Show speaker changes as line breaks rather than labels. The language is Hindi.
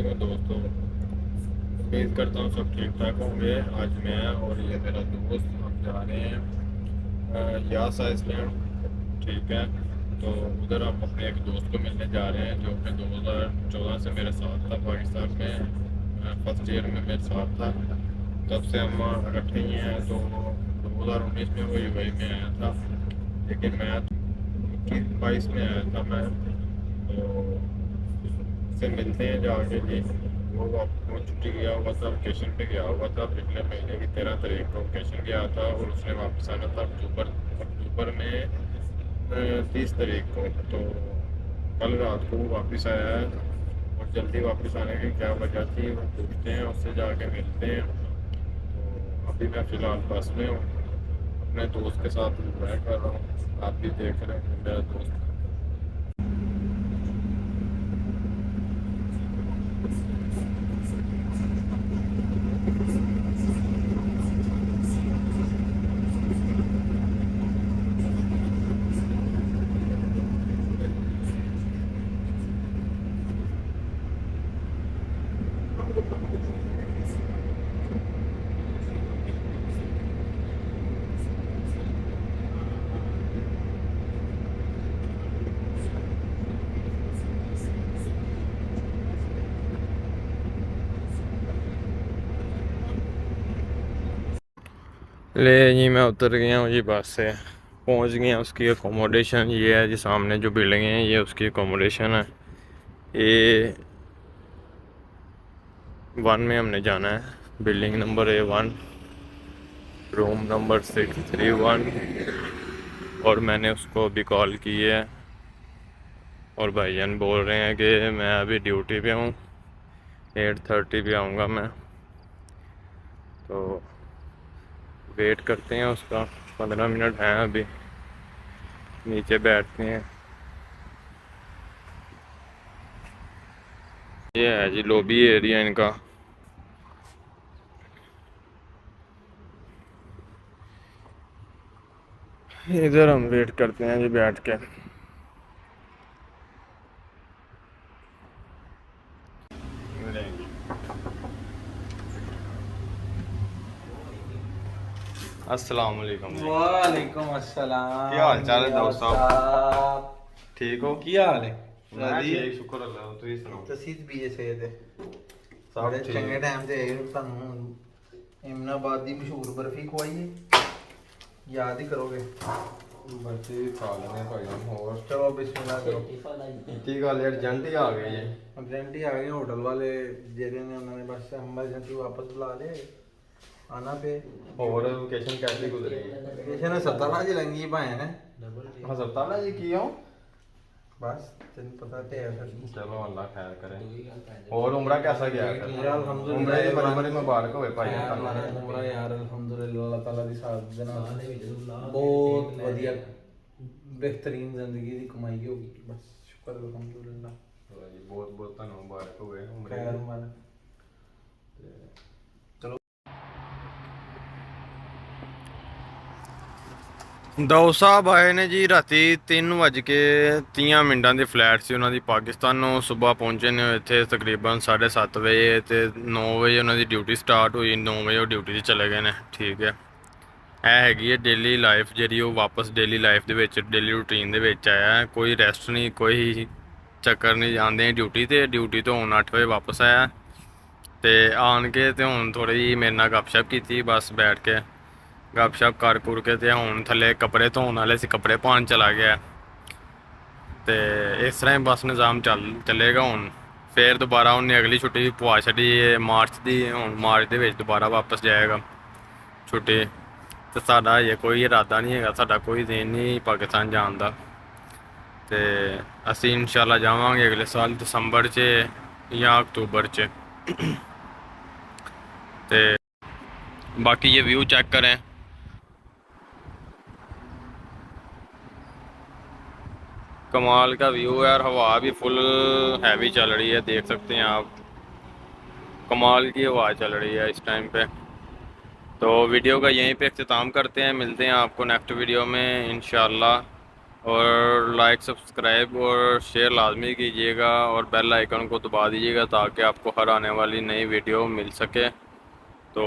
वालेकुम दोस्तों। उम्मीद करता हूँ सब ठीक ठाक होंगे। आज मैं और ये मेरा दोस्त हम जा रहे हैं यास आइसलैंड। ठीक है, तो उधर हम अपने एक दोस्त को मिलने जा रहे हैं जो कि 2014 से मेरे साथ था पाकिस्तान में। फर्स्ट ईयर में मेरे साथ था, तब से हम इकट्ठे ही हैं। तो 2019 में वो यूएई में आया था, लेकिन मैं 21-22 में आया था मैं। तो से मिलते हैं जाके जी। वो छुट्टी गया हुआ था, वेकेशन पे गया हुआ था। पिछले महीने की 13 तारीख को वेकेशन गया था और उसने वापस आना था अक्टूबर अक्टूबर में 30 तारीख को। तो कल रात को वो वापस आया है, और जल्दी वापस आने की क्या वजह थी वो पूछते हैं, उससे जाके मिलते हैं। तो अभी मैं फ़िलहाल बस में हूँ, अपने दोस्त के साथ मैं कर रहा हूँ। आप भी देख रहे हैं मेरा दोस्त। ले जी, मैं उतर गया हूँ जी बस से, पहुँच गया। उसकी अकोमोडेशन ये है जी, सामने जो बिल्डिंग है ये उसकी अकोमोडेशन है। ए वन में हमने जाना है, building number A1, room number 631। और मैंने उसको अभी कॉल की है, और भाईजान बोल रहे हैं कि मैं अभी ड्यूटी पे हूँ, 8:30 पे आऊँगा मैं। तो वेट करते हैं उसका, 15 मिनट हैं अभी, नीचे बैठते हैं। ये है जी लॉबी एरिया इनका। इधर हम वेट करते हैं जी बैठ के। अस्सलाम वालेकुम जी।
वालेकुम
क्या हाल
अस्सलाम
चाल है
रियाज
दोस्त साहब?
साहब।
ठीक हो?
ਕੀ ਹਾਲ ਹੈ
मैं
ਰਾਜੀ?
ठीक, शुक्र अल्लाह। तुम सुनाओ?
ਤੁਸੀਂ ਵੀ ਇਸੇ ਤੇ
सब
ਬੜੇ ਚੰਗੇ
ठीक।
ਟਾਈਮ ਤੇ ਆਏ ਹੋ। ਤੁਹਾਨੂੰ ਇਮਨਾਬਾਦ ਦੀ ਮਸ਼ਹੂਰ ਬਰਫੀ ਖਵਾਈਏ, ਯਾਦ ਹੀ ਕਰੋਗੇ।
बच्चे भी खा लेने भाई हम। और
ਚਲੋ ਬਿਸਮਿਲ੍ਲਾ ਕਰੋ।
की गल है, अर्जेंट ही आ गई है।
अर्जेंट ही आ गए होटल वाले, जेरे ने उन्होंने बस एमरजेंसी वापस बुला ले, आना पे।
और लोकेशन कैसी गुजरी?
वेकेशन सत्ताला जी लंगी भाए ने
हस्पताल जी की हो?
बस तेन पता तो है फिर।
चलो अल्लाह खैर करे। और उम्रा कैसा गया फिर?
उम्रा
उम्रे
अल्हम्दुलिल्लाह
की बड़ी बड़ी मुबारक होवे भाई
उम्रा यार अल्हम्दुलिल्लाह अल्लाह ताला दी साथ दे नाल बहुत वधिया बेहतरीन जिंदगी दी कमाई होगी। बस शुक्र अल्हम्दुलिल्लाह।
बहुत बहुत धन्यवाद, मुबारक होवे उम्रे
खैर
दी।
मार चलो।
ਦੋ ਸਾਹਿਬ ਆਏ ਨੇ ਜੀ ਰਾਤੀ 3:30 ਦੀ ਫਲਾਈਟ ਸੀ ਉਹਨਾਂ ਦੀ ਪਾਕਿਸਤਾਨ ਨੂੰ। ਸਵੇਰ ਪਹੁੰਚੇ ਨੇ ਇੱਥੇ ਤਕਰੀਬਨ 7:30 ਵਜੇ, ਤੇ 9 ਵਜੇ ਉਹਨਾਂ ਦੀ ਡਿਊਟੀ ਸਟਾਰਟ ਹੋਈ। 9 ਵਜੇ ਉਹ ਡਿਊਟੀ 'ਤੇ ਚਲੇ ਗਏ ਨੇ। ਠੀਕ ਹੈ, ਇਹ ਹੈਗੀ ਹੈ ਡੇਲੀ ਲਾਈਫ ਜਿਹੜੀ ਉਹ ਵਾਪਸ ਡੇਲੀ ਲਾਈਫ ਦੇ ਵਿੱਚ, ਡੇਲੀ ਰੂਟੀਨ ਦੇ ਵਿੱਚ ਆਇਆ। ਕੋਈ ਰੈਸਟ ਨਹੀਂ, ਕੋਈ ਚੱਕਰ ਨਹੀਂ। ਜਾਂਦੇ ਡਿਊਟੀ 'ਤੇ, ਡਿਊਟੀ ਤੋਂ ਹੁਣ 8 ਵਜੇ ਵਾਪਸ ਆਇਆ। ਤੇ ਆਣ ਕੇ ਤੇ ਹੁਣ ਥੋੜੀ ਜਿਹੀ ਮੇਰੇ ਨਾਲ ਗੱਪਸ਼ਪ ਕੀਤੀ, ਬਸ ਬੈਠ ਕੇ ਗੱਪਸ਼ਪ ਕਰ ਕੁਰ ਕੇ। ਤੇ ਹੁਣ ਥੱਲੇ ਕੱਪੜੇ ਧੋਣ ਵਾਲੇ ਸੀ, ਕੱਪੜੇ ਪਾਉਣ ਚਲਾ ਗਿਆ। ਤੇ ਇਸ ਤਰ੍ਹਾਂ ਹੀ ਬਸ ਨਿਜ਼ਾਮ ਚੱਲੇਗਾ ਹੁਣ। ਫੇਰ ਦੁਬਾਰਾ ਉਹਨੇ ਅਗਲੀ ਛੁੱਟੀ ਵੀ ਪਵਾ ਛੱਡੀ ਮਾਰਚ ਦੀ। ਹੁਣ ਮਾਰਚ ਦੇ ਵਿੱਚ ਦੁਬਾਰਾ ਵਾਪਸ ਜਾਏਗਾ ਛੁੱਟੀ। ਤੇ ਸਾਡਾ ਹਜੇ ਕੋਈ ਇਰਾਦਾ ਨਹੀਂ ਹੈਗਾ, ਸਾਡਾ ਕੋਈ ਦਿਨ ਨਹੀਂ ਪਾਕਿਸਤਾਨ ਜਾਣ ਦਾ। ਤੇ ਅਸੀਂ ਇਨਸ਼ਾਅੱਲਾ ਜਾਵਾਂਗੇ ਅਗਲੇ ਸਾਲ ਦਸੰਬਰ 'ਚ ਜਾਂ ਅਕਤੂਬਰ 'ਚ। ਤੇ बाकी ये व्यू चेक करें, कमाल का व्यू है। यार हवा भी फुल हैवी चल रही है, देख सकते हैं आप। कमाल की हवा चल रही है इस टाइम पे। तो वीडियो का यहीं पे अख्ताम करते हैं, मिलते हैं आपको नेक्स्ट वीडियो में इंशाल्लाह। और लाइक सब्सक्राइब और शेयर लाजमी कीजिएगा और बेल आइकन को दबा दीजिएगा ताकि आपको हर आने वाली नई वीडियो मिल सके। तो